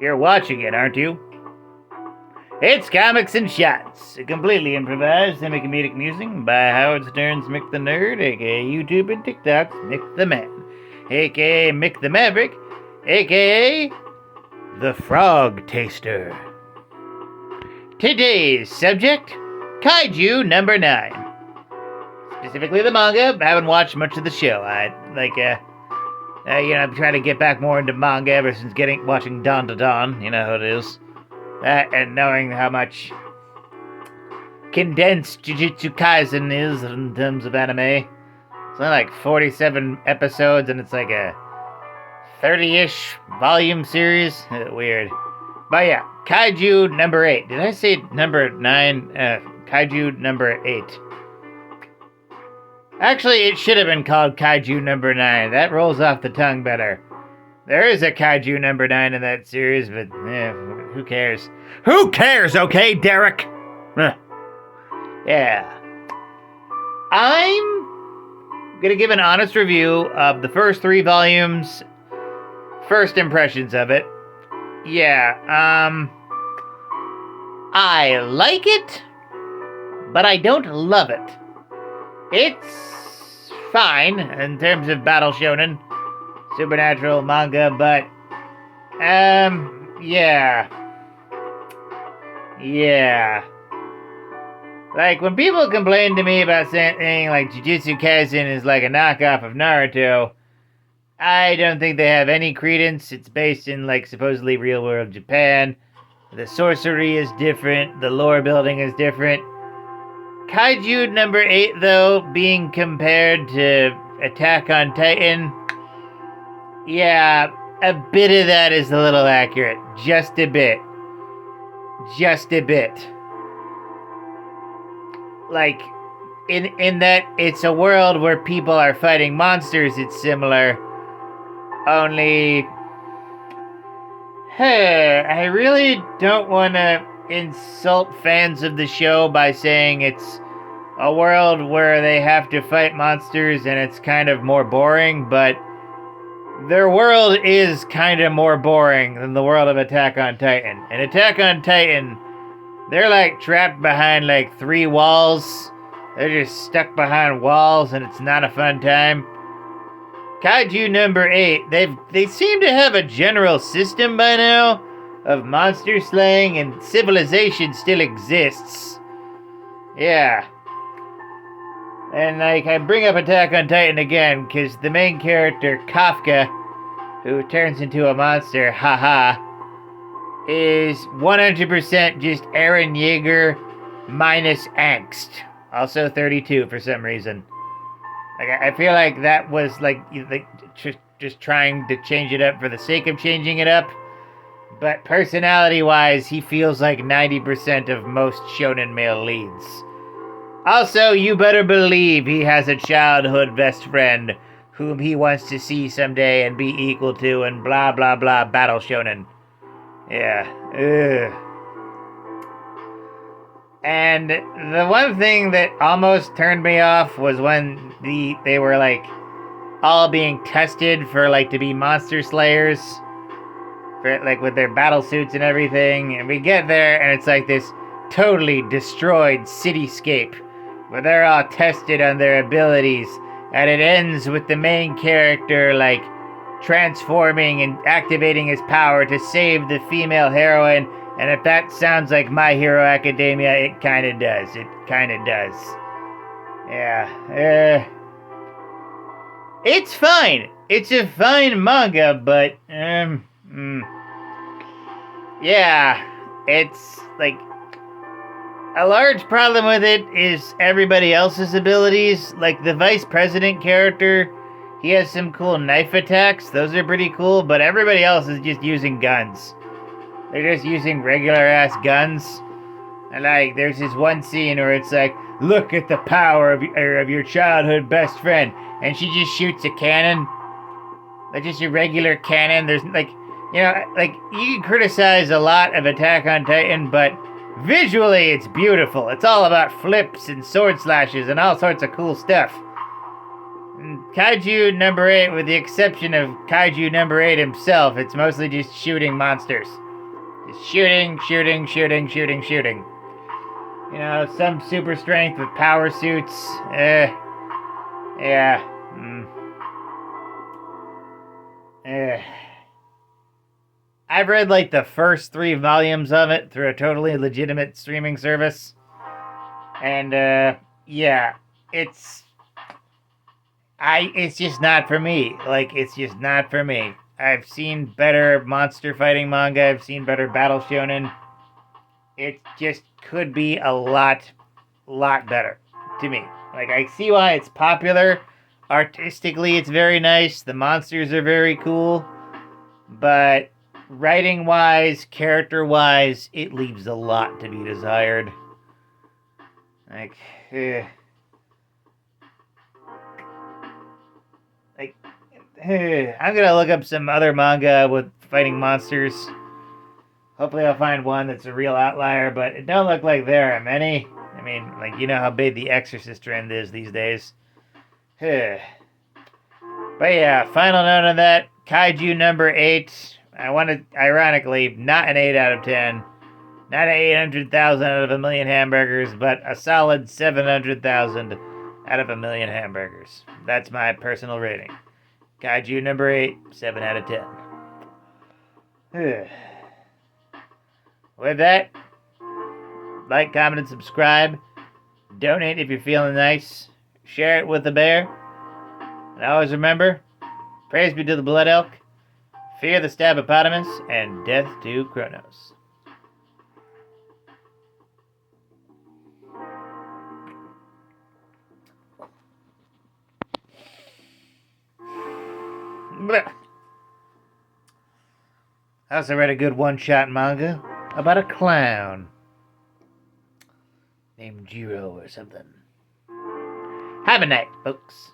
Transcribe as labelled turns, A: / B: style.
A: You're watching it, aren't you? It's Comics and Shots, completely improvised semi-comedic musing by Howard Stern's Mick the Nerd, aka YouTube and TikTok's Mick the Man, aka Mick the Maverick, aka the Frog Taster. Today's subject, Kaiju number 9. Specifically the manga. I haven't watched much of the show. I'm trying to get back more into manga ever since watching Dawn to Dawn. You know how it is. And knowing how much condensed Jujutsu Kaisen is in terms of anime. It's only like 47 episodes and it's like a 30-ish volume series. Weird. But yeah, Kaiju number 8. Did I say number 9? Kaiju number 8. Actually, it should have been called Kaiju number 9. That rolls off the tongue better. There is a Kaiju number 9 in that series, but who cares? Who cares, okay, Derek? Yeah. I'm gonna give an honest review of the first 3 volumes, first impressions of it. Yeah, I like it, but I don't love it. It's fine in terms of battle shonen, supernatural manga, but, yeah. Like, when people complain to me about saying, like, Jujutsu Kaisen is like a knockoff of Naruto, I don't think they have any credence. It's based in, like, supposedly real-world Japan. The sorcery is different. The lore building is different. Kaiju number 8, though, being compared to Attack on Titan, yeah, a bit of that is a little accurate. Just a bit. Like, in that it's a world where people are fighting monsters, it's similar. Only, I really don't want to insult fans of the show by saying it's a world where they have to fight monsters and it's kind of more boring, but their world is kind of more boring than the world of Attack on Titan. In Attack on Titan, they're like trapped behind like 3 walls. They're just stuck behind walls and it's not a fun time. Kaiju number 8, they seem to have a general system by now of monster slaying, and civilization still exists. Yeah. And, like, I bring up Attack on Titan again, because the main character, Kafka, who turns into a monster, is 100% just Eren Yeager minus angst. Also 32 for some reason. Like, I feel like that was, like just trying to change it up for the sake of changing it up. But personality-wise, he feels like 90% of most shonen male leads. Also, you better believe he has a childhood best friend whom he wants to see someday and be equal to, and blah blah blah battle shonen. Yeah. Ugh. And the one thing that almost turned me off was when they were like all being tested for like to be monster slayers. Like with their battle suits and everything, and we get there and it's like this totally destroyed cityscape where they're all tested on their abilities, and it ends with the main character like transforming and activating his power to save the female heroine. And if that sounds like My Hero Academia, it kind of does. Yeah. It's fine. It's a fine manga, but yeah, it's like a large problem with it is everybody else's abilities. Like the vice president character, he has some cool knife attacks. Those are pretty cool, but everybody else is just using guns. They're just using regular ass guns. And like, there's this one scene where it's like, look at the power of your childhood best friend, and she just shoots a cannon. Like just a regular cannon. There's like, you know, like, you can criticize a lot of Attack on Titan, but visually it's beautiful. It's all about flips and sword slashes and all sorts of cool stuff. And Kaiju number 8, with the exception of Kaiju number 8 himself, it's mostly just shooting monsters. Just shooting, shooting, shooting, shooting, shooting. You know, some super strength with power suits. Yeah. I've read like the first 3 volumes of it through a totally legitimate streaming service. And yeah, it's just not for me. Like, it's just not for me. I've seen better monster fighting manga. I've seen better battle shonen. It just could be a lot better to me. Like, I see why it's popular. Artistically, it's very nice. The monsters are very cool. But writing-wise, character-wise, it leaves a lot to be desired. Like, I'm gonna look up some other manga with fighting monsters. Hopefully I'll find one that's a real outlier, but it don't look like there are many. I mean, like, you know how big the Exorcist trend is these days. But yeah, final note on that, Kaiju number 8. I wanted, ironically, not an 8 out of 10. Not 800,000 out of a million hamburgers, but a solid 700,000 out of a million hamburgers. That's my personal rating. Kaiju number 8, 7 out of 10. With that, like, comment, and subscribe. Donate if you're feeling nice. Share it with the bear. And always remember, praise be to the blood elk, fear the stabopotamus, and death to Kronos. I also read a good one-shot manga about a clown named Jiro or something. Have a night, folks.